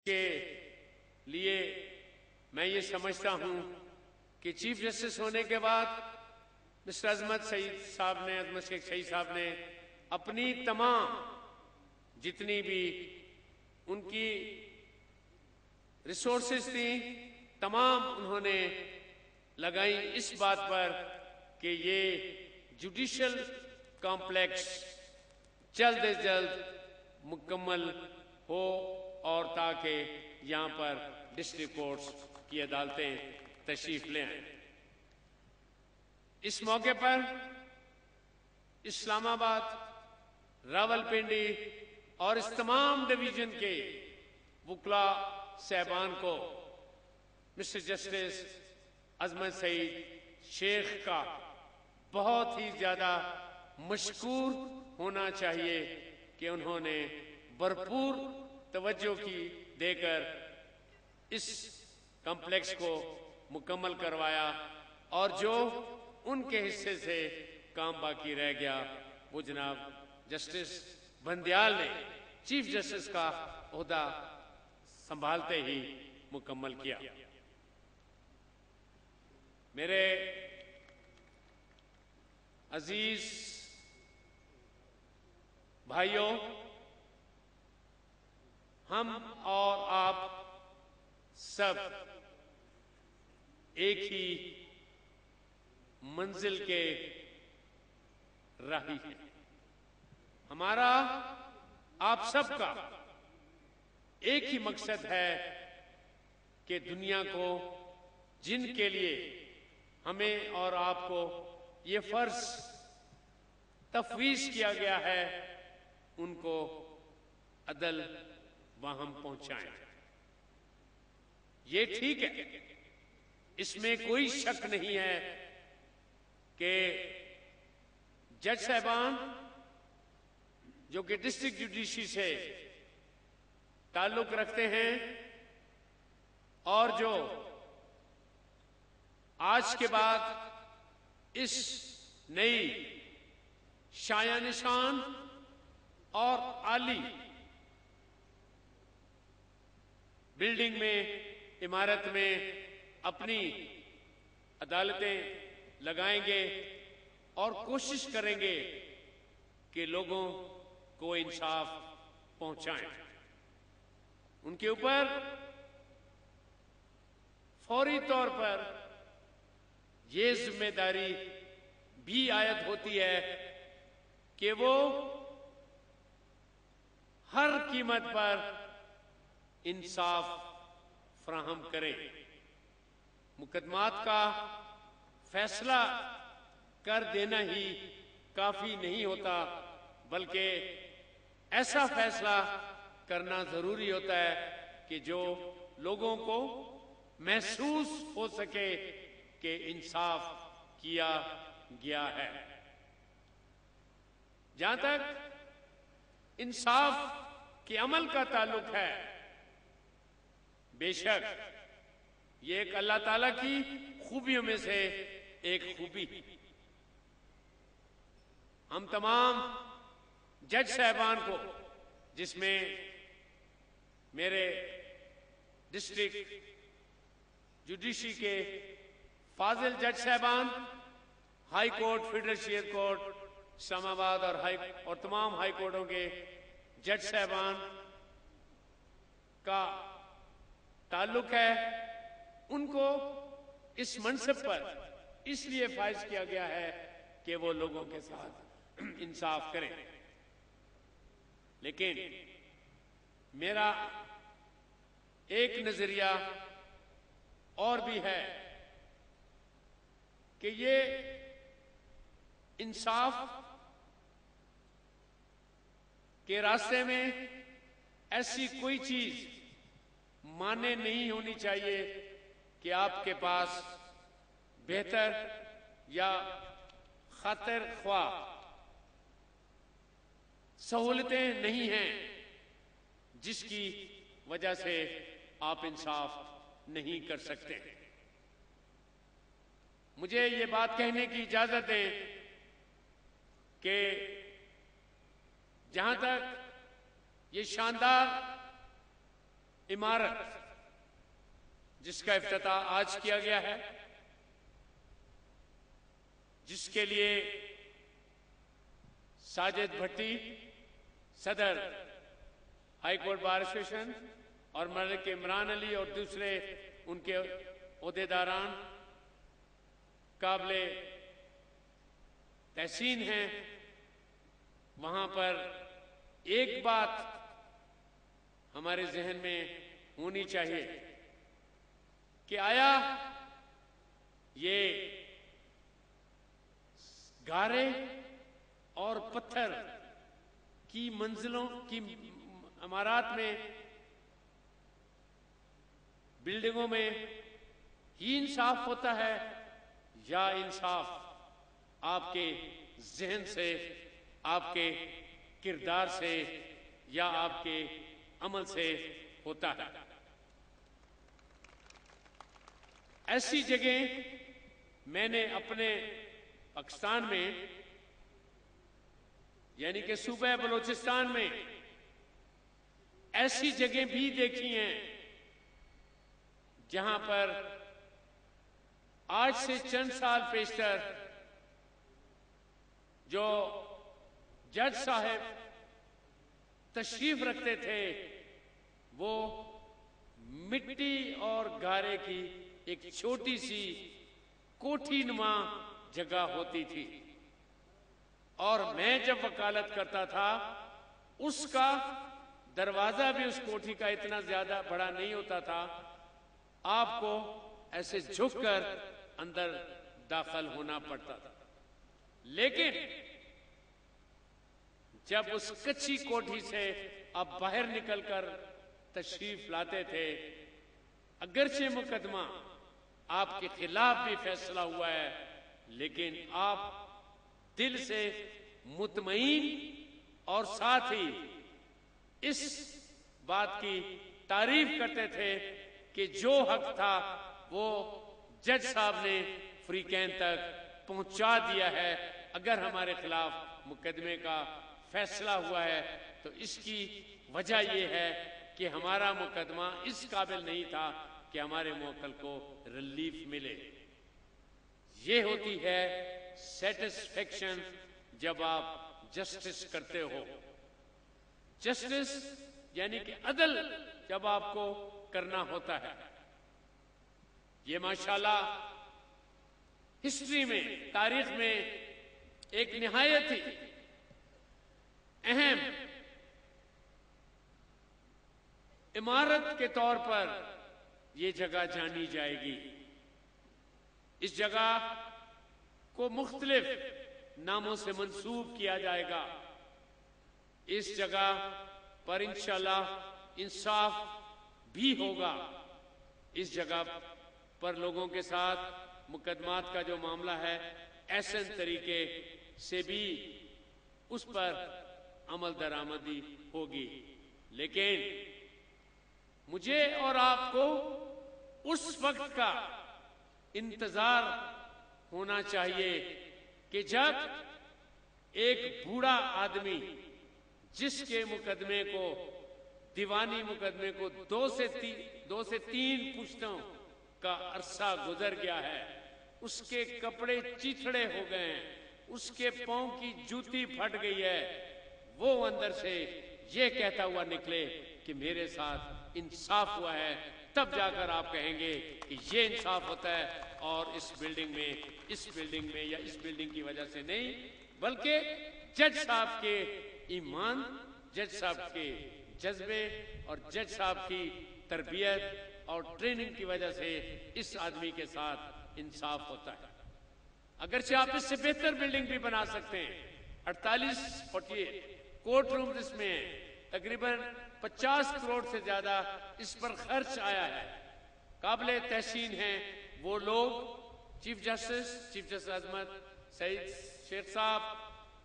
के लिए मैं ये समझता हूं कि चीफ जस्टिस होने के बाद मिस्टर अजमत शेख सईद साहब ने अपनी तमाम जितनी भी उनकी रिसोर्सेज थी तमाम उन्होंने लगाई इस बात पर कि ये जुडिशल कॉम्प्लेक्स जल्द से जल्द मुकम्मल हो और ताकि यहाँ पर डिस्ट्रिक्ट कोर्ट्स की अदालतें तशरीफ ले आएं। इस मौके पर इस्लामाबाद, रावलपिंडी और इस तमाम डिवीजन के वकला साहबान को मिस्टर जस्टिस अजमत सईद शेख का बहुत ही ज्यादा मशकूर होना चाहिए कि उन्होंने भरपूर तवज्जो की देकर इस कॉम्प्लेक्स को मुकम्मल करवाया और जो उनके हिस्से से काम बाकी रह गया वो जनाब जस्टिस बंदयाल ने चीफ जस्टिस का ओहदा संभालते ही मुकम्मल किया। मेरे अजीज भाइयों, हम और आप सब एक ही मंजिल के राही हैं। हमारा आप सबका एक ही मकसद है कि दुनिया को जिनके लिए हमें और आपको ये फर्ज तफवीज किया गया है उनको अदल वहां पहुंचाएं। ये ठीक है, इसमें कोई शक नहीं है कि जज साहबान जो कि डिस्ट्रिक्ट जुडिशरी से ताल्लुक रखते हैं और जो आज के बाद इस नई शाया निशान और आली बिल्डिंग में, इमारत में अपनी अदालतें लगाएंगे और कोशिश करेंगे कि लोगों को इंसाफ पहुंचाएं। उनके ऊपर फौरी तौर पर ये जिम्मेदारी भी आयद होती है कि वो हर कीमत पर इंसाफ फराहम करें। मुकदमात का फैसला कर देना ही काफी नहीं होता, बल्कि ऐसा फैसला करना जरूरी होता है कि जो लोगों को महसूस हो सके कि इंसाफ किया गया है। जहां तक इंसाफ के अमल का ताल्लुक है, बेशक ये एक अल्लाह ताला की खूबियों में से एक खूबी। हम तमाम जज साहबान को, जिसमें मेरे डिस्ट्रिक्ट जुडिशरी के फाजिल जज साहबान, हाई कोर्ट, फेडरल शियर कोर्ट इस्लामाबाद और तमाम हाई कोर्टों के जज साहबान का ताल्लुक है, उनको इस मनसब पर इसलिए फाइज किया गया है कि वो लोगों के साथ इंसाफ करें। लेकिन मेरा एक नजरिया और भी है कि ये इंसाफ के रास्ते में ऐसी कोई चीज माने नहीं होनी चाहिए कि आपके पास बेहतर या खातिर ख्वाह सहूलतें नहीं हैं जिसकी वजह से आप इंसाफ नहीं कर सकते। मुझे ये बात कहने की इजाजत दें कि जहां तक ये शानदार इमारत जिसका इफ्तिताह आज किया गया है, जिसके लिए साजिद भट्टी, सदर हाई कोर्ट बार एसोसिएशन, और मलिक इमरान अली और दूसरे उनके ओहदेदारान काबिले तहसीन हैं। वहां पर एक बात हमारे जहन में होनी चाहिए कि आया ये गारे और पत्थर की मंजिलों की इमारत में, बिल्डिंगों में ही इंसाफ होता है, या इंसाफ आपके जहन से, आपके किरदार से, या आपके अमल से होता है। ऐसी जगह मैंने अपने पाकिस्तान में, यानी कि सूबे बलूचिस्तान में, ऐसी जगह भी देखी हैं जहां पर आज से चंद साल पेशतर जो जज साहब तशरीफ रखते थे, वो मिट्टी और गारे की एक छोटी सी कोठी नुमा जगह होती थी, और मैं जब वकालत करता था उसका दरवाजा भी उस कोठी का इतना ज्यादा बड़ा नहीं होता था, आपको ऐसे झुककर अंदर दाखिल होना पड़ता था। लेकिन जब उस कच्ची कोठी से आप बाहर निकलकर तशरीफ लाते थे, अगरचे मुकदमा आपके खिलाफ भी फैसला हुआ है, लेकिन आप दिल से मुतमईन और साथ ही इस बात की तारीफ करते थे कि जो हक था वो जज साहब ने फ्रीकैन तक पहुंचा दिया है। अगर हमारे खिलाफ मुकदमे का फैसला हुआ है तो इसकी वजह यह है कि हमारा मुकदमा इस काबिल नहीं था कि हमारे मुवक्किल को रिलीफ मिले। ये होती है सेटिस्फेक्शन जब आप जस्टिस करते हो। जस्टिस यानी कि अदल जब आपको करना होता है। ये माशाल्लाह हिस्ट्री में, तारीख में एक निहायत ही अहम इमारत के तौर पर यह जगह जानी जाएगी। इस जगह को मुख्तलिफ नामों से मंसूब किया जाएगा। इस जगह पर इंशाल्लाह इंसाफ भी होगा। इस जगह पर लोगों के साथ मुकदमात का जो मामला है ऐसे तरीके से भी उस पर अमल दरामदी होगी। लेकिन मुझे और आपको उस वक्त का इंतजार होना चाहिए कि जब एक बूढ़ा आदमी जिसके मुकदमे को, दीवानी मुकदमे को 2 से 3 पुश्तों का अरसा गुजर गया है, उसके कपड़े चिथड़े हो गए हैं, उसके पांव की जूती फट गई है, वो अंदर से ये कहता हुआ निकले कि मेरे साथ इंसाफ हुआ है, तब जाकर आप कहेंगे कि ये इंसाफ होता है। और इस बिल्डिंग में या इस बिल्डिंग की वजह से नहीं, बल्कि जज साहब के ईमान, जज साहब के जज्बे और जज साहब की तरबियत और ट्रेनिंग की वजह से इस आदमी के साथ इंसाफ होता है। अगरचे आप इससे बेहतर बिल्डिंग भी बना सकते हैं। 48 कोर्ट रूम इसमें है, तकरीबन 50 करोड़ से ज्यादा इस पर खर्च आया है। काबिले तहसीन हैं वो लोग, चीफ जस्टिस अजमत सईद शेख साहब,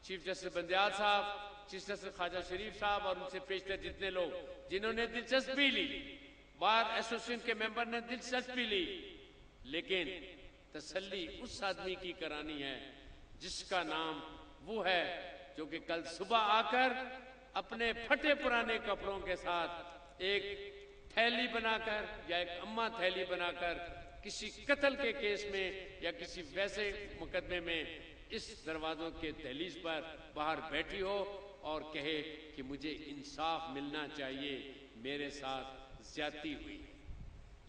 चीफ जस्टिस बंदयाल साहब, चीफ जस्टिस ख्वाजा शरीफ साहब और उनसे पेशतर जितने लोग जिन्होंने दिलचस्पी ली, बार एसोसिएशन के मेंबर ने दिलचस्पी ली, लेकिन तसल्ली उस आदमी की करानी है जिसका नाम वो है जो कि कल सुबह आकर अपने फटे पुराने कपड़ों के साथ एक थैली बनाकर या एक अम्मा थैली बनाकर किसी कत्ल के केस में या किसी वैसे मुकदमे में इस दरवाजों के दहलीज पर बाहर बैठी हो और कहे कि मुझे इंसाफ मिलना चाहिए, मेरे साथ ज्यादती हुई।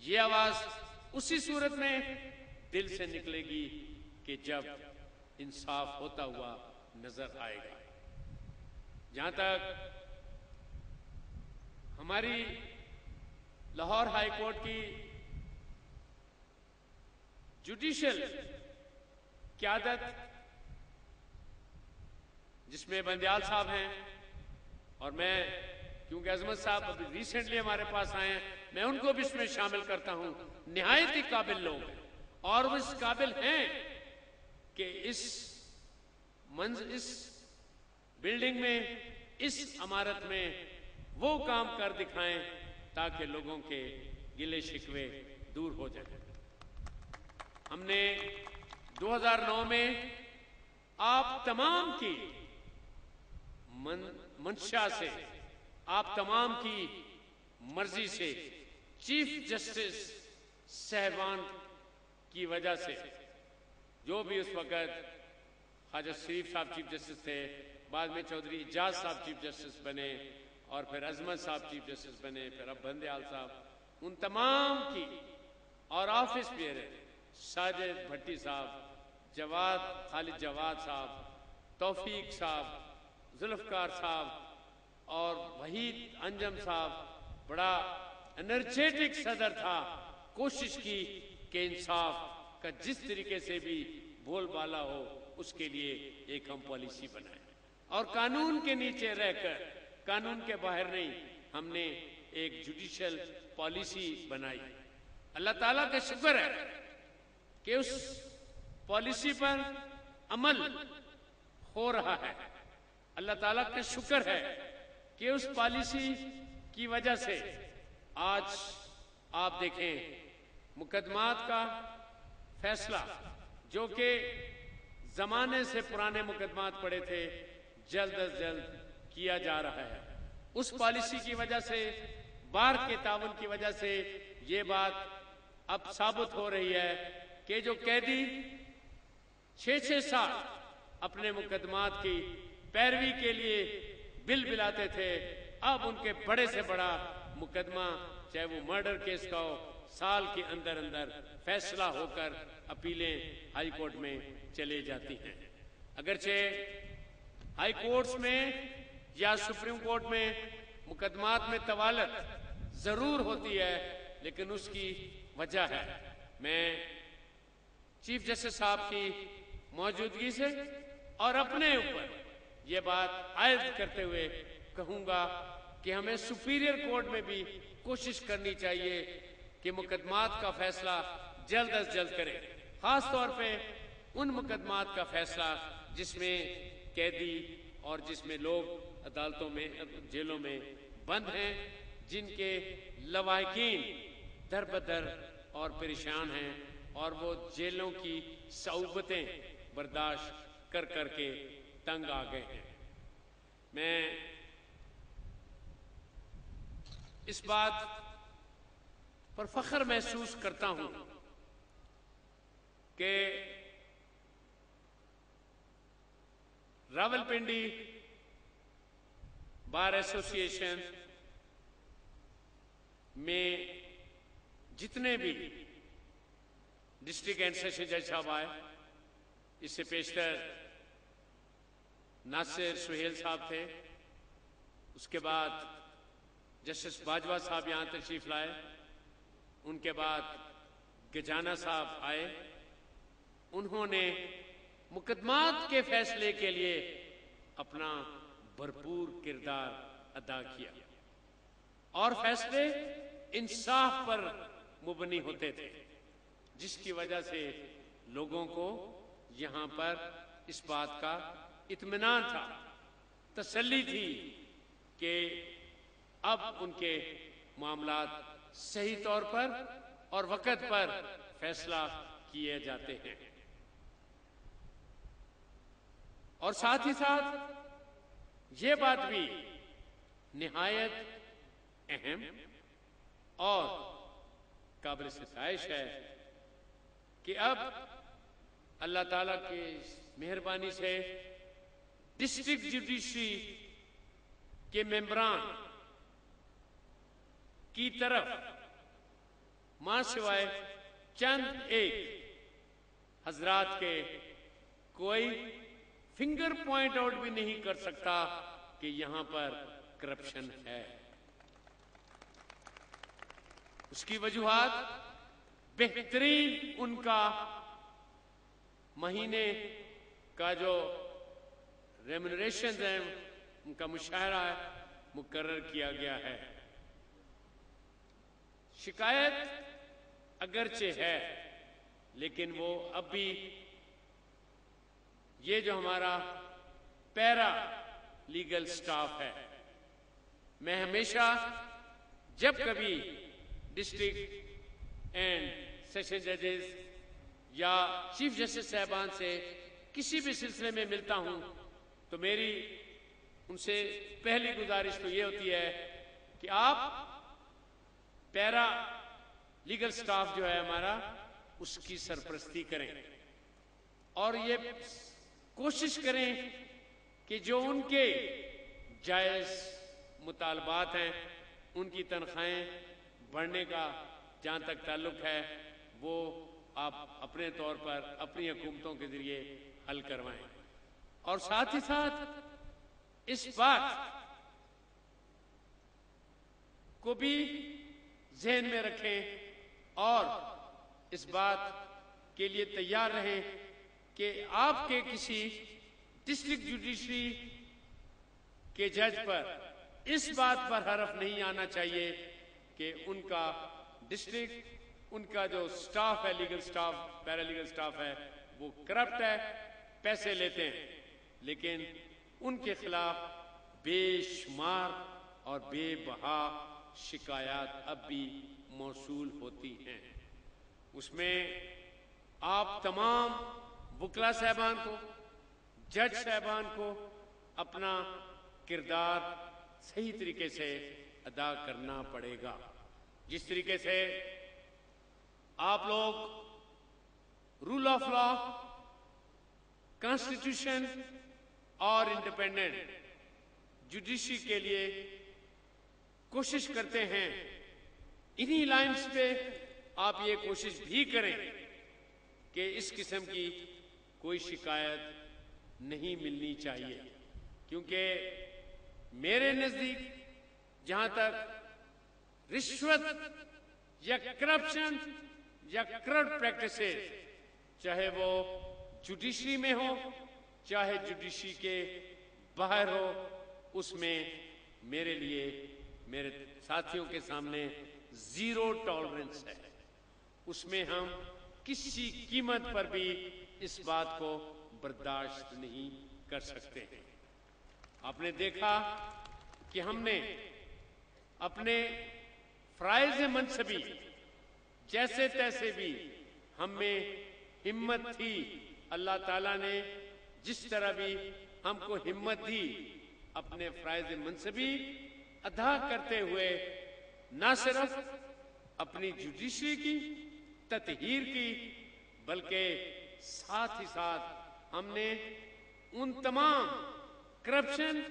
ये आवाज उसी सूरत में दिल से निकलेगी कि जब इंसाफ होता हुआ नजर आएगा। जहां तक हमारी लाहौर हाई कोर्ट की जुडिशियल क़यादत, जिसमें बंदयाल साहब हैं और मैं, क्योंकि अजमत साहब अभी रिसेंटली हमारे पास आए हैं, मैं उनको भी इसमें शामिल करता हूं। निहायत ही काबिल लोग हैं और वो इस काबिल हैं कि इस बिल्डिंग में, इस इमारत में वो काम कर दिखाएं ताकि लोगों के गिले शिकवे दूर हो जाए। हमने 2009 में आप तमाम की मंशा से, आप तमाम की मर्जी से चीफ जस्टिस साहबान की वजह से, जो भी उस वक्त ख्वाजा शरीफ साहब चीफ जस्टिस थे, बाद में चौधरी इजाज साहब चीफ जस्टिस बने और फिर अजमत साहब चीफ जस्टिस बने, फिर अब बंदयाल साहब, उन तमाम की और ऑफिस बेयर साजिद भट्टी साहब, खालिद जवाद साहब, तौफीक साहब, जुल्फकार साहब और वहीद अंजम साहब, बड़ा एनर्जेटिक सदर था। कोशिश की कि इंसाफ का जिस तरीके से भी बोलबाला हो, उसके लिए एक हम पॉलिसी बनाए और कानून के नीचे रहकर, कानून के बाहर नहीं, हमने एक जुडिशियल पॉलिसी बनाई। अल्लाह ताला का शुक्र है कि उस पॉलिसी पर अमल हो रहा है। अल्लाह ताला का शुक्र है कि उस पॉलिसी की वजह से आज आप देखें मुकदमात का फैसला, जो कि जमाने से पुराने मुकदमात पड़े थे, जल्द अज जल्द किया जा रहा है। उस पॉलिसी की वजह से, बार के ताउन की वजह से ये बात अब साबित हो रही है कि जो कैदी 6-6 साल अपने मुकदमात की पैरवी के लिए बिल बिलाते थे, अब उनके बड़े से बड़ा मुकदमा, चाहे वो मर्डर केस का हो, साल के अंदर अंदर फैसला होकर अपीलें हाई कोर्ट में चले जाती हैं। अगरचे हाई कोर्ट्स में या सुप्रीम कोर्ट में मुकदमात में तवालत जरूर होती है, लेकिन उसकी वजह है। मैं चीफ जस्टिस साहब की मौजूदगी से और अपने ऊपर ये बात आयद करते हुए कहूंगा कि हमें सुपीरियर कोर्ट में भी कोशिश करनी चाहिए कि मुकदमात का फैसला जल्द अज जल्द करें, खास तौर पे उन मुकदमात का फैसला जिसमें कैदी और जिसमें लोग अदालतों में, जेलों में बंद हैं, जिनके लवाहिकीन दर बदर और परेशान हैं और वो जेलों की सऊबतें बर्दाश्त कर करके तंग आ गए हैं। मैं इस बात पर फख्र महसूस करता हूं कि रावलपिंडी बार एसोसिएशन में जितने भी डिस्ट्रिक्ट एंड सेशन जज साहब आए, इससे पेशतर नासिर सुहेल साहब थे, उसके बाद जस्टिस बाजवा साहब यहाँ तशरीफ लाए, उनके बाद गजाना साहब आए। उन्होंने मुकदमात के फैसले के लिए अपना भरपूर किरदार अदा किया और फैसले इंसाफ पर मुबनी होते थे, जिसकी वजह से लोगों को यहाँ पर इस बात का इत्मीनान था, तसल्ली थी कि अब उनके मामलात सही तौर पर और वक़्त पर फैसला किए जाते हैं। और साथ ही साथ ये बात भी निहायत अहम और काबिल सताइश है कि अब अल्लाह ताला की मेहरबानी से डिस्ट्रिक्ट जुडिशरी के मेंबरान की तरफ मां सिवाय चंद एक हजरात के कोई फिंगर पॉइंट आउट भी नहीं कर सकता कि यहां पर करप्शन है। उसकी वजूहात बेहतरीन उनका महीने का जो रेम्यूनरेशन है, उनका मुशाहरा है, मुकर्रर किया गया है। शिकायत अगरचे है, लेकिन वो अब भी ये जो हमारा पैरा लीगल स्टाफ है, मैं हमेशा जब कभी डिस्ट्रिक्ट एंड सेशन जजेस या चीफ जस्टिस साहबान से किसी भी सिलसिले में मिलता हूं तो मेरी उनसे पहली गुजारिश तो ये होती है कि आप पैरा लीगल स्टाफ जो है हमारा, उसकी सरपरस्ती करें और ये कोशिश करें कि जो उनके जायज मुतालबात हैं, उनकी तनख्वाहें बढ़ने का जहां तक ताल्लुक है, वो आप अपने तौर पर अपनी हुकूमतों के जरिए हल करवाएं। और साथ ही साथ इस बात को भी जहन में रखें और इस बात के लिए तैयार रहें कि आपके किसी डिस्ट्रिक्ट जुडिशरी के जज पर इस बात पर हरफ नहीं आना चाहिए कि उनका डिस्ट्रिक्ट, उनका जो स्टाफ है, लीगल स्टाफ, पैरालीगल स्टाफ है, वो करप्ट है, पैसे लेते हैं, लेकिन उनके खिलाफ बेशुमार और बेबहा शिकायत अब भी मौसूल होती हैं। उसमें आप तमाम वकला साहबान को, जज साहबान को अपना किरदार सही तरीके से अदा करना पड़ेगा। जिस तरीके से आप लोग रूल ऑफ लॉ, कॉन्स्टिट्यूशन और इंडिपेंडेंट जुडिशरी के लिए कोशिश करते हैं, इन्हीं लाइन्स पे आप ये कोशिश भी करें कि इस किस्म की कोई शिकायत नहीं मिलनी चाहिए, क्योंकि मेरे नजदीक जहां तक रिश्वत या करप्शन या करप्ट प्रैक्टिसेस, चाहे वो जुडिशरी में हो चाहे जुडिशरी के बाहर हो, उसमें मेरे लिए, मेरे साथियों के सामने जीरो टॉलरेंस है। उसमें हम किसी कीमत पर भी इस बात को बर्दाश्त नहीं कर सकते। आपने देखा कि हमने अपने फराइज मनसबी जैसे तैसे भी हमें हिम्मत थी, अल्लाह ताला ने जिस तरह भी हमको हिम्मत दी, अपने फराइज मनसबी अदा करते हुए न सिर्फ अपनी जुडिशरी की ततहीर की, बल्कि साथ ही साथ हमने उन तमाम करप्शन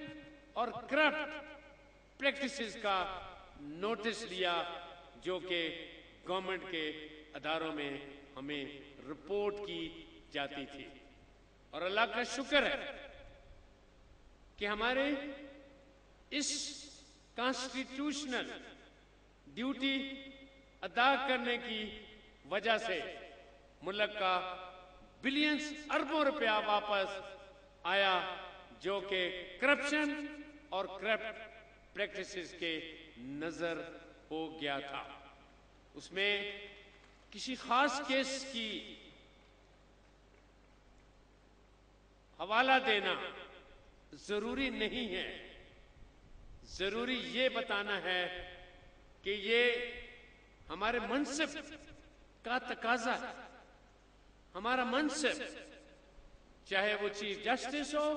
और करप्ट प्रैक्टिसेस का नोटिस लिया जो कि गवर्नमेंट के अदारों में हमें रिपोर्ट की जाती थी। और अल्लाह का शुक्र है कि हमारे इस कॉन्स्टिट्यूशनल ड्यूटी अदा करने की वजह से मुल्क का बिलियंस अरबों रुपया वापस आया, जो कि करप्शन और करप्ट प्रैक्टिसेस के नजर हो गया था। उसमें किसी खास केस की हवाला देना जरूरी नहीं है, जरूरी ये बताना है कि ये हमारे मनसब का तकाजा है। हमारा मनसब, चाहे वो चीफ जस्टिस हो,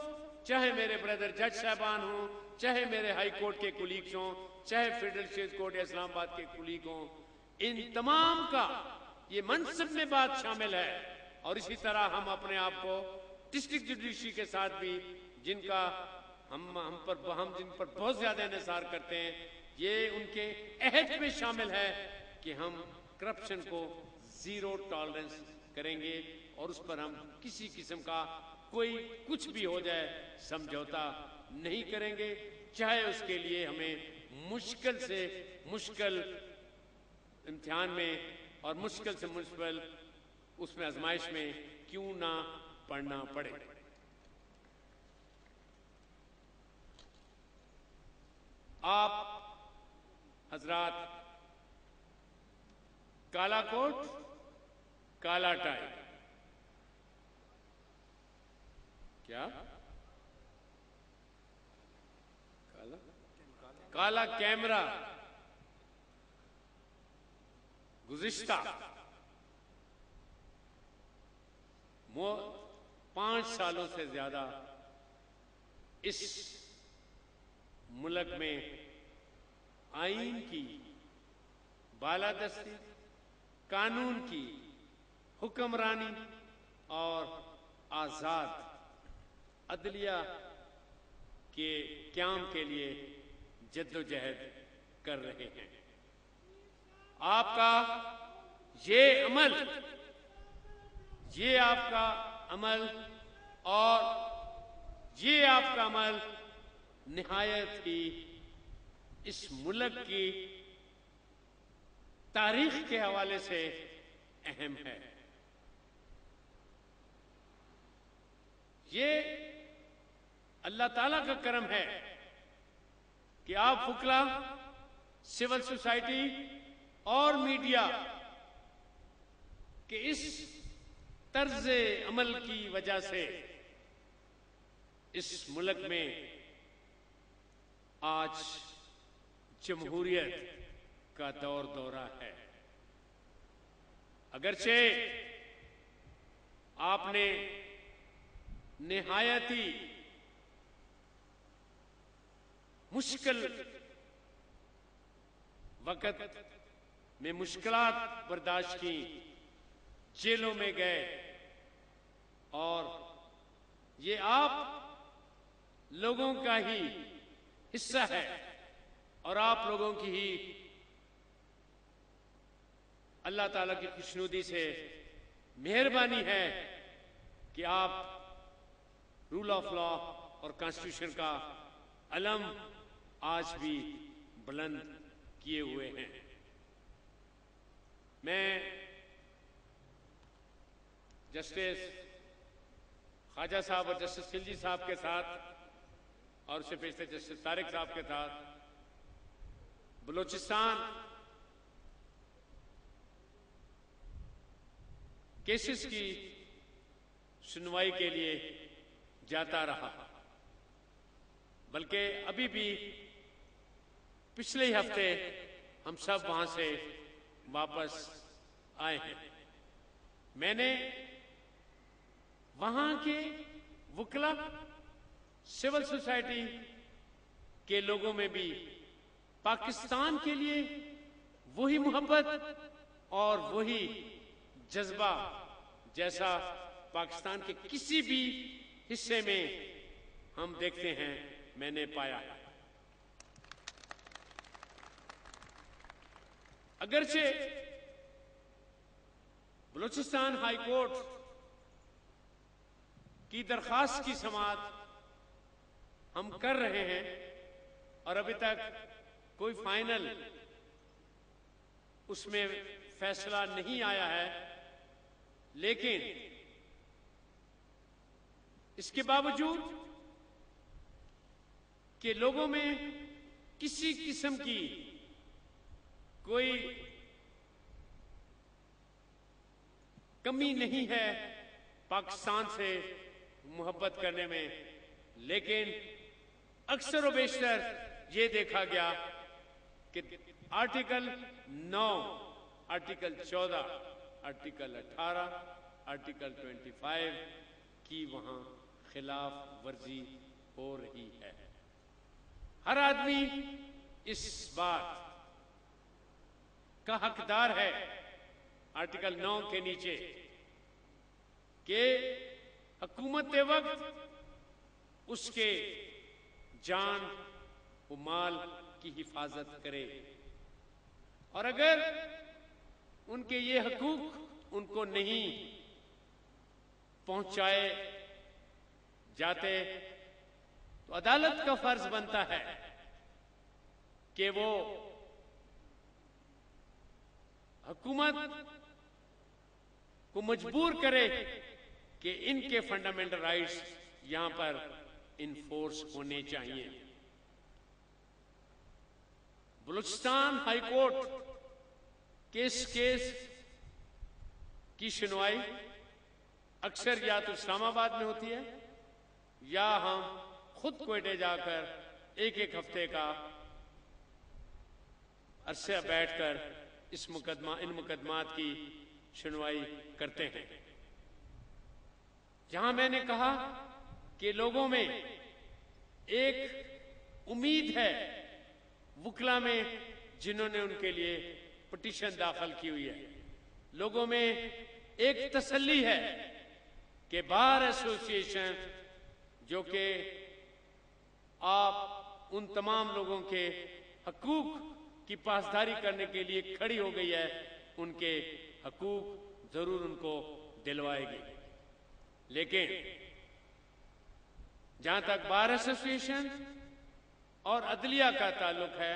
चाहे मेरे ब्रदर जज साहबान हो, चाहे मेरे हाई कोर्ट के कुलीग्स हों, चाहे फेडरल स्टेट कोर्ट या इस्लामाबाद के कुलीग हों, इन तमाम का ये मनसब में बात शामिल है। और इसी तरह हम अपने आप को डिस्ट्रिक्ट जुडिशरी के साथ भी, जिनका हम जिन पर बहुत ज्यादा इंतजार करते हैं, ये उनके अहद में शामिल है कि हम करप्शन को जीरो टॉलरेंस करेंगे और उस पर हम किसी किस्म का कोई कुछ भी हो जाए समझौता नहीं करेंगे, चाहे उसके लिए हमें मुश्किल से मुश्किल इम्तिहान में और मुश्किल से मुश्किल उसमें आजमाइश में क्यों ना पढ़ना पड़े। आप हजरात काला कोट काला टाई, क्या काला कैमरा गुज़िश्ता 5 सालों से ज्यादा इस मुल्क में आईन की बालादस्ती, कानून की हुक्मरानी और आजाद अदलिया के क़याम के लिए जद्दोजहद कर रहे हैं। आपका ये अमल, ये आपका अमल और ये आपका अमल निहायत ही इस मुल्क की तारीख के हवाले से अहम है। ये अल्लाह ताला का करम है कि आप फुकला, सिविल सोसाइटी और मीडिया के इस तर्ज अमल की वजह से इस मुल्क में आज जमहूरियत का दौर दौरा है। अगरचे आपने निहायती मुश्किल वक्त में मुश्किलात बर्दाश्त की, जेलों में गए और ये आप लोगों का ही हिस्सा है और आप लोगों की ही अल्लाह ताला की खुशनुदी से मेहरबानी है कि आप रूल ऑफ लॉ और कॉन्स्टिट्यूशन का अलम आज भी बुलंद किए हुए हैं। मैं जस्टिस ख्वाजा साहब और जस्टिस खिलजी साहब के साथ और उससे पेशे जस्टिस तारिक साहब के साथ बलूचिस्तान केसेस की सुनवाई के लिए जाता रहा, बल्कि अभी भी पिछले ही हफ्ते हम सब वहां से वापस आए हैं। मैंने वहां के वकला, सिविल सोसाइटी के लोगों में भी पाकिस्तान के लिए वही मोहब्बत और वही जज्बा जैसा पाकिस्तान के किसी भी हिस्से में हम देखते हैं, मैंने पाया। अगरचे बलूचिस्तान हाई कोर्ट की दरखास्त की समाअत हम कर रहे हैं और अभी तक कोई फाइनल उसमें फैसला नहीं आया है, लेकिन इसके बावजूद कि लोगों में किसी किस्म की कोई कमी नहीं है पाकिस्तान से मोहब्बत करने में, लेकिन अक्सर व बेशतर ये देखा गया कि आर्टिकल 9, आर्टिकल 14, आर्टिकल 18, आर्टिकल 25 की वहां खिलाफ वर्जी हो रही है। हर आदमी इस बात का हकदार है आर्टिकल 9 के नीचे कि हुकूमत वक्त उसके जान व माल की हिफाजत करे और अगर उनके ये हकूक उनको नहीं पहुंचाए जाते तो अदालत का फर्ज बनता है कि वो हुकूमत को मजबूर करे कि इनके फंडामेंटल राइट्स यहां पर इन्फोर्स होने चाहिए। बलूचिस्तान हाई कोर्ट के इस केस की सुनवाई अक्सर या तो इस्लामाबाद में होती है या हम खुद क्वेटे जाकर एक एक हफ्ते का अरसे बैठकर इन मुकदमात की सुनवाई करते हैं। जहां मैंने कहा कि लोगों में एक उम्मीद है वुकला में जिन्होंने उनके लिए पिटीशन दाखिल की हुई है, लोगों में एक तसल्ली है कि बार एसोसिएशन जो कि आप उन तमाम लोगों के हकूक की पासदारी करने के लिए खड़ी हो गई है, उनके हकूक जरूर उनको दिलवाएगी। लेकिन जहां तक बार एसोसिएशन और अदलिया का ताल्लुक है,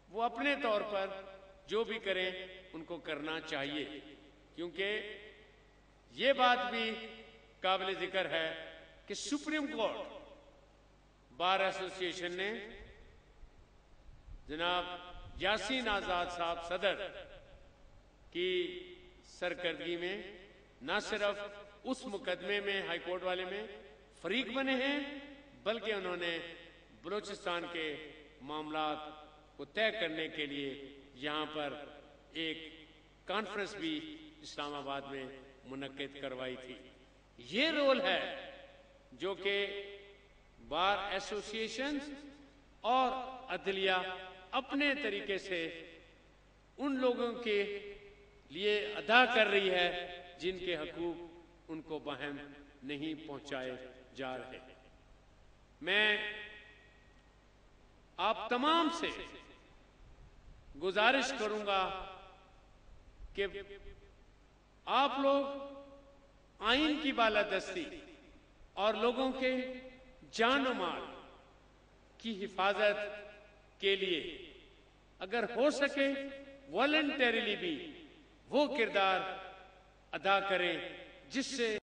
वो अपने तौर पर जो भी करें उनको करना चाहिए, क्योंकि ये बात भी काबिल जिक्र है कि सुप्रीम कोर्ट बार एसोसिएशन ने जनाब यासीन आजाद साहब सदर की सरकर्दगी में न सिर्फ उस मुकदमे में हाई कोर्ट वाले में फरीक बने हैं, बल्कि उन्होंने बलूचिस्तान के मामलात को तय करने के लिए यहां पर एक कॉन्फ्रेंस भी इस्लामाबाद में मुनक्किद करवाई थी। ये रोल है जो कि बार एसोसिएशन और अदलिया अपने तरीके से उन लोगों के लिए अदा कर रही है जिनके हकूक उनको बहम नहीं पहुंचाए जा रहे। मैं आप तमाम से गुजारिश करूंगा कि आप लोग आइन की बालादस्ती और लोगों के जान और माल की हिफाजत के लिए अगर हो सके वॉलंटरीली भी वो किरदार अदा करें जिससे